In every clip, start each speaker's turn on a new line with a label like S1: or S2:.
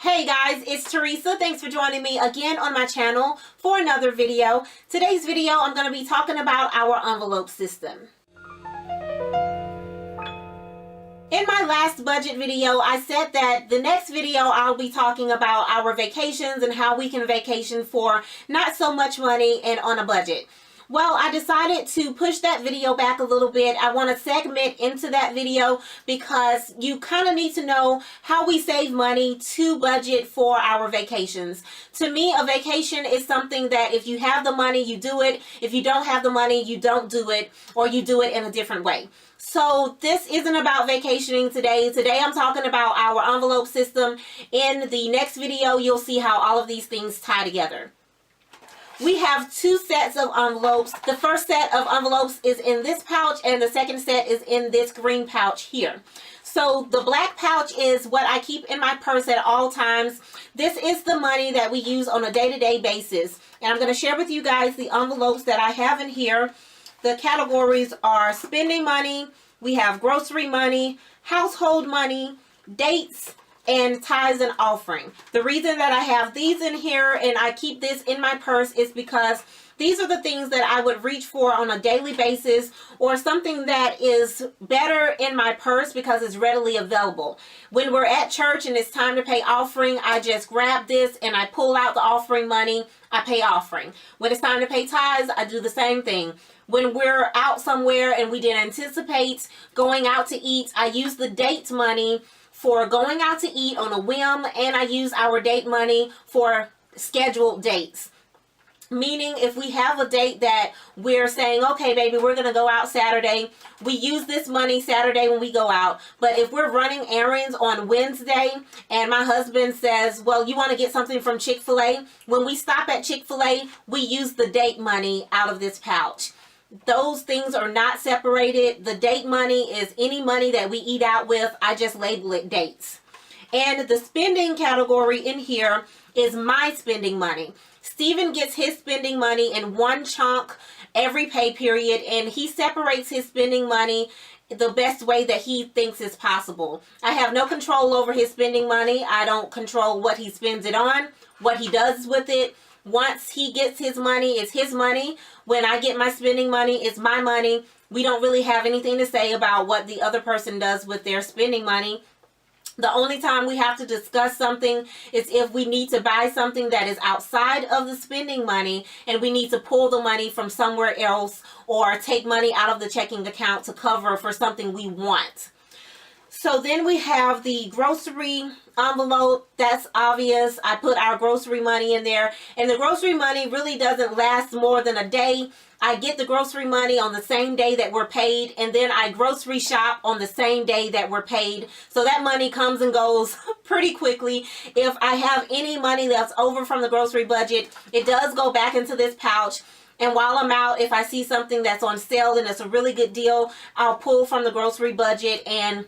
S1: Hey guys, it's Teresa. Thanks for joining me again on my channel for another video. Today's video, I'm going to be talking about our envelope system. In my last budget video, I said that the next video I'll be talking about our vacations and how we can vacation for not so much money and on a budget. Well, I decided to push that video back a little bit. I want to segment into that video because you kind of need to know how we save money to budget for our vacations. To me, a vacation is something that if you have the money, you do it. If you don't have the money, you don't do it, or you do it in a different way. So this isn't about vacationing today. Today I'm talking about our envelope system. In the next video, you'll see how all of these things tie together. We have two sets of envelopes. The first set of envelopes is in this pouch and the second set is in this green pouch here. So the black pouch is what I keep in my purse at all times. This is the money that we use on a day-to-day basis. And I'm going to share with you guys the envelopes that I have in here. The categories are spending money, we have grocery money, household money, dates, and tithes and offering. The reason that I have these in here and I keep this in my purse is because these are the things that I would reach for on a daily basis, or something that is better in my purse because it's readily available. When we're at church and it's time to pay offering, I just grab this and I pull out the offering money, I pay offering. When it's time to pay tithes, I do the same thing. When we're out somewhere and we didn't anticipate going out to eat, I use the date money for going out to eat on a whim, and I use our date money for scheduled dates. Meaning if we have a date that we're saying, okay baby, we're going to go out Saturday, we use this money Saturday when we go out. But if we're running errands on Wednesday and my husband says, well, you want to get something from Chick-fil-A, when we stop at Chick-fil-A, we use the date money out of this pouch. Those things are not separated. The date money is any money that we eat out with. I just label it dates. And the spending category in here is my spending money. Steven gets his spending money in one chunk every pay period, and he separates his spending money the best way that he thinks is possible. I have no control over his spending money. I don't control what he spends it on, what he does with it. Once he gets his money, it's his money. When I get my spending money, it's my money. We don't really have anything to say about what the other person does with their spending money. The only time we have to discuss something is if we need to buy something that is outside of the spending money and we need to pull the money from somewhere else or take money out of the checking account to cover for something we want. So then we have the grocery envelope. That's obvious. I put our grocery money in there, and the grocery money really doesn't last more than a day. I get the grocery money on the same day that we're paid, and then I grocery shop on the same day that we're paid. So that money comes and goes pretty quickly. If I have any money that's over from the grocery budget, it does go back into this pouch. And while I'm out, if I see something that's on sale and it's a really good deal, I'll pull from the grocery budget and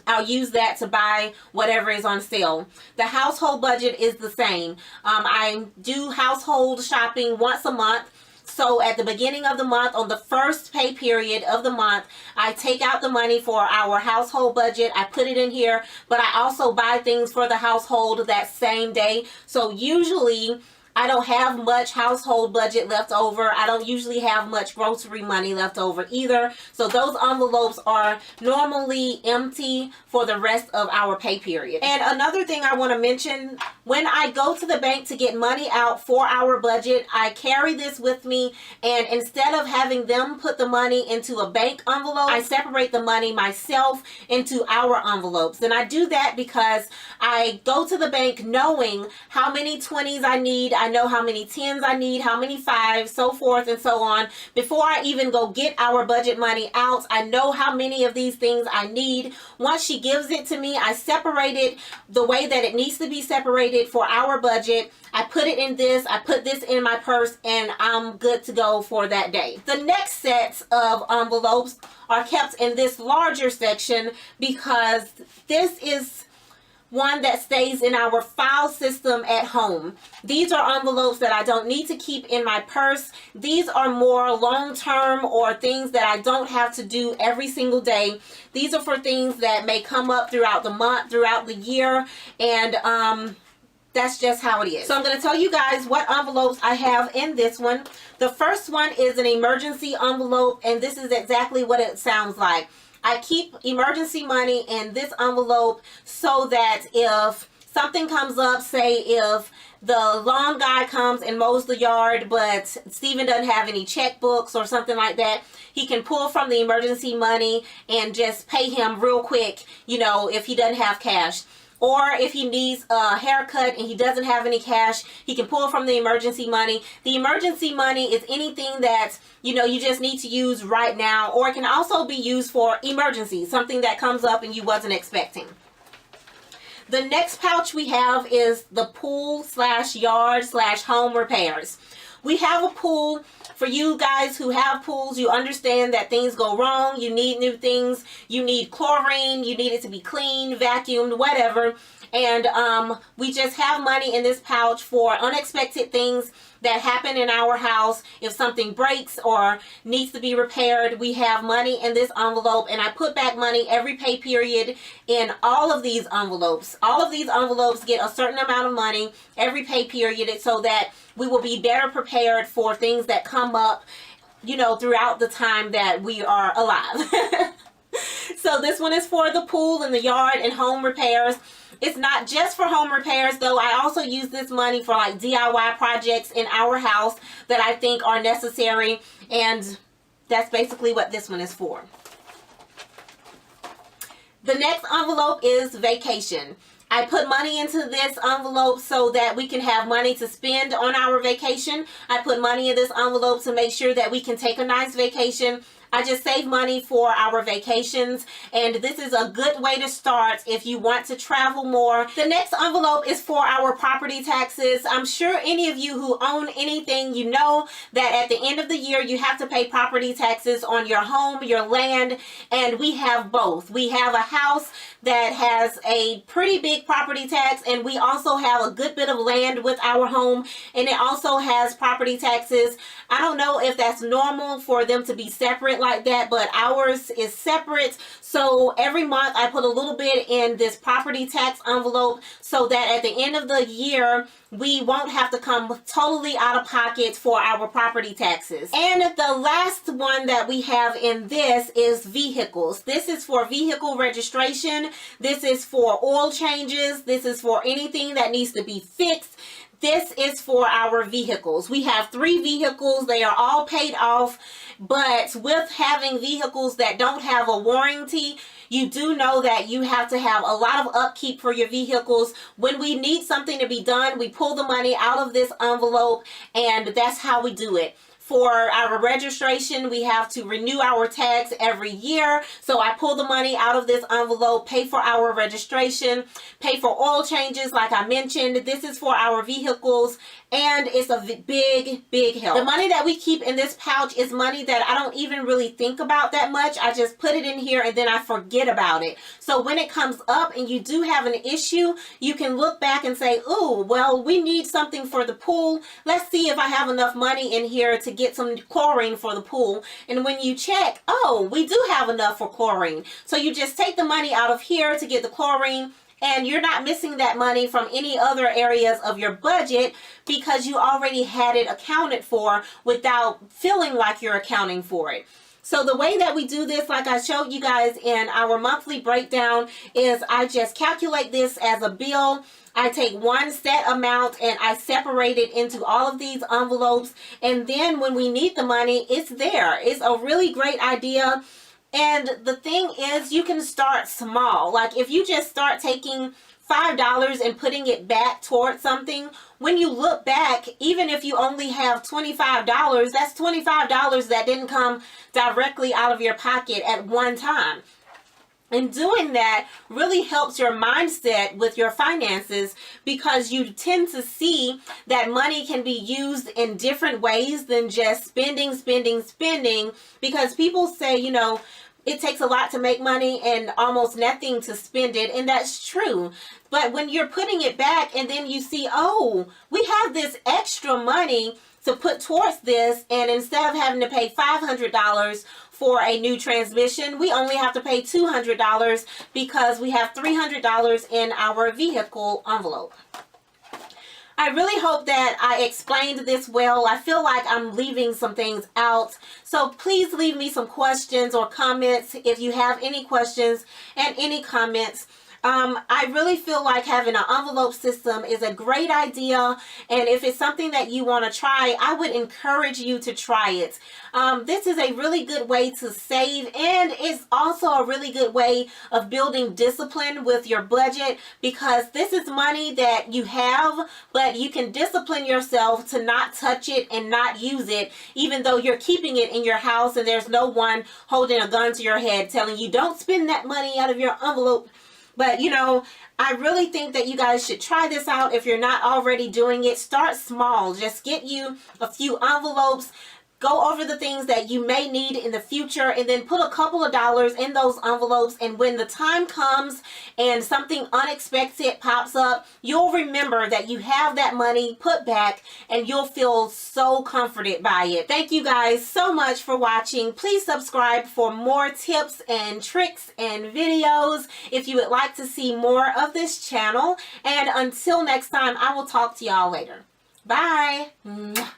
S1: I'll use that to buy whatever is on sale. The household budget is the same. I do household shopping once a month. So at the beginning of the month, on the first pay period of the month, I take out the money for our household budget. I put it in here, but I also buy things for the household that same day. So usually I don't have much household budget left over. I don't usually have much grocery money left over either. So those envelopes are normally empty for the rest of our pay period. And another thing I want to mention, when I go to the bank to get money out for our budget, I carry this with me, and instead of having them put the money into a bank envelope, I separate the money myself into our envelopes. And I do that because I go to the bank knowing how many 20s I need. I know how many 10s I need, how many 5s, so forth and so on. Before I even go get our budget money out, I know how many of these things I need. Once she gives it to me, I separate it the way that it needs to be separated for our budget. I put it in this, I put this in my purse, and I'm good to go for that day. The next sets of envelopes are kept in this larger section because this is one that stays in our file system at home. These are envelopes that I don't need to keep in my purse. These are more long-term or things that I don't have to do every single day. These are for things that may come up throughout the month, throughout the year, and that's just how it is. So I'm going to tell you guys what envelopes I have in this one. The first one is an emergency envelope, and this is exactly what it sounds like. I keep emergency money in this envelope so that if something comes up, say if the lawn guy comes and mows the yard, but Steven doesn't have any checkbooks or something like that, he can pull from the emergency money and just pay him real quick, you know, if he doesn't have cash. Or if he needs a haircut and he doesn't have any cash, he can pull from the emergency money. The emergency money is anything that, you know, you just need to use right now. Or it can also be used for emergencies, something that comes up and you wasn't expecting. The next pouch we have is the pool / yard / home repairs. We have a pool. For you guys who have pools, you understand that things go wrong. You need new things. You need chlorine. You need it to be clean, vacuumed, whatever. And we just have money in this pouch for unexpected things that happen in our house. If something breaks or needs to be repaired, we have money in this envelope, and I put back money every pay period in all of these envelopes. All of these envelopes get a certain amount of money every pay period so that we will be better prepared for things that come up, you know, throughout the time that we are alive. So this one is for the pool and the yard and home repairs. It's not just for home repairs though. I also use this money for like DIY projects in our house that I think are necessary, and that's basically what this one is for. The next envelope is vacation. I put money into this envelope so that we can have money to spend on our vacation. I put money in this envelope to make sure that we can take a nice vacation. I just save money for our vacations, and this is a good way to start if you want to travel more. The next envelope is for our property taxes. I'm sure any of you who own anything, you know that at the end of the year you have to pay property taxes on your home, your land, and we have both. We have a house that has a pretty big property tax, and we also have a good bit of land with our home, and it also has property taxes. I don't know if that's normal for them to be separate like that, but ours is separate. So every month I put a little bit in this property tax envelope so that at the end of the year we won't have to come totally out of pocket for our property taxes. And the last one that we have in this is vehicles. This is for vehicle registration. This is for oil changes. This is for anything that needs to be fixed. This is for our vehicles. We have 3 vehicles. They are all paid off. But with having vehicles that don't have a warranty, you do know that you have to have a lot of upkeep for your vehicles. When we need something to be done, we pull the money out of this envelope, and that's how we do it. For our registration, we have to renew our tags every year. So I pull the money out of this envelope, pay for our registration, pay for oil changes like I mentioned. This is for our vehicles, and it's a big help. The money that we keep in this pouch is money that I don't even really think about that much. I just put it in here and then I forget about it. So when it comes up and you do have an issue, you can look back and say, ooh, well, we need something for the pool. Let's see if I have enough money in here to get some chlorine for the pool. And when you check, oh, we do have enough for chlorine. So you just take the money out of here to get the chlorine, and you're not missing that money from any other areas of your budget because you already had it accounted for without feeling like you're accounting for it. So the way that we do this, like I showed you guys in our monthly breakdown, is I just calculate this as a bill. I take one set amount and I separate it into all of these envelopes. And then when we need the money, it's there. It's a really great idea. And the thing is, you can start small. Like if you just start taking $5 and putting it back towards something, when you look back, even if you only have $25, that's $25 that didn't come directly out of your pocket at one time. And doing that really helps your mindset with your finances, because you tend to see that money can be used in different ways than just spending. Because people say, you know, it takes a lot to make money and almost nothing to spend it, and that's true. But when you're putting it back and then you see, oh, we have this extra money to put towards this, and instead of having to pay $500 for a new transmission, we only have to pay $200 because we have $300 in our vehicle envelope. I really hope that I explained this well. I feel like I'm leaving some things out. So please leave me some questions or comments if you have any questions and any comments. I really feel like having an envelope system is a great idea, and if it's something that you want to try, I would encourage you to try it. This is a really good way to save, and it's also a really good way of building discipline with your budget, because this is money that you have, but you can discipline yourself to not touch it and not use it, even though you're keeping it in your house and there's no one holding a gun to your head telling you don't spend that money out of your envelope. But, you know, I really think that you guys should try this out if you're not already doing it. Start small. Just get you a few envelopes. Go over the things that you may need in the future, and then put a couple of dollars in those envelopes, and when the time comes and something unexpected pops up, you'll remember that you have that money put back, and you'll feel so comforted by it. Thank you guys so much for watching. Please subscribe for more tips and tricks and videos if you would like to see more of this channel. And until next time, I will talk to y'all later. Bye. Mwah.